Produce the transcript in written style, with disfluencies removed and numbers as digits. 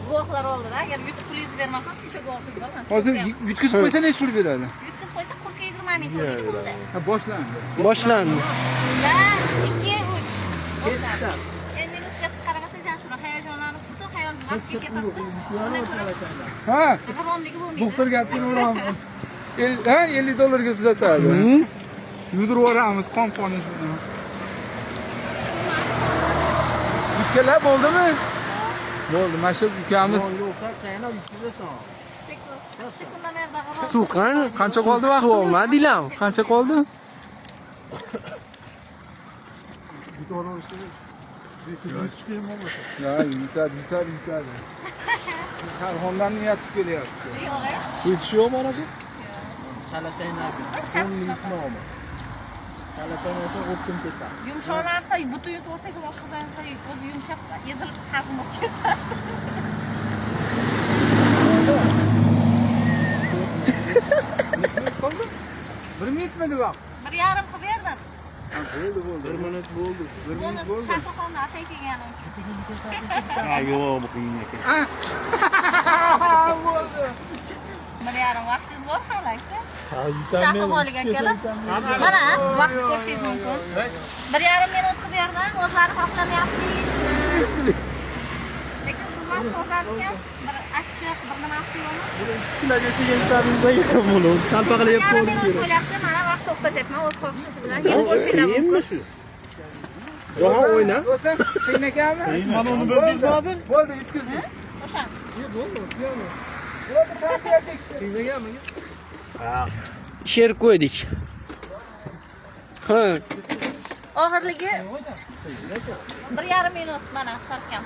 guvohlar oldida, agar yutib pulingizni bermasam, shuncha guvohingiz bor. Hozir yutkazib qo'ysa necha pul beradi? Yutkazib qo'ysa 40-20 ming to'laydi bo'ldi. Ha, boshlandi. Boshlandi. Va 2-3. Boshlandi. Minutga siz qaramasangiz yaxshiroq hayajonlanib, butun hayolingiz vaqtga ketadi. Undan ko'ra Ha, g'irromligi bo'lmaydi. doktor gapini uramiz. Ha, $50 tuzatadi. Yudirib yuboramiz qon-qonish bilan. Ikkala bo'ldimi? Bo'ldi, mana shu ukamiz. Sekunda merda g'irrom. Suv Qancha qoldi vaqt? Suv olmadinglar. Qancha qoldi? Ya, yutadi. Karxondan yetib kelyapti. Yo'q. Yetishib mana bu. Yumshoq narsa butun yutib olsangiz boshqa joyda o'zi yumshab ezilib hazm bo'lib ketadi. Bir minutmidi vaqt? 1,5 qilib berdim. Bo'ldi. 1 minut bo'ldi. 1 minut Buni bo'ldi. shahrixonda atay kelgani uchun. Ha, yo'q, bu qiyin ekan. Ha. Bo'ldi. 1,5 vaqtingiz bor hali aka. Shahrixonga akalar. Mana vaqt ko'rishingiz mumkin. 1,5 minut qilib berdim. O'zlari xohlamayapti ishni. Lekin siz vaqt qo'zg'atgan bir achchiq, bir nimasi yo'qmi? Talpaqlayib 1,5 minut bo'lyapti. Mana vaqt to'xtatyapman o'z xohishim bilan. Yeb qo'shinglar mumkin. Roha o'yna. Do'stim, qiynakami? Mana uni bo'ldingizmi hozir? Bo'ldi, yutkazdi. O'sha. Sher qo'ydik. Ha. Og'irligi 1,5 minut mana salkam.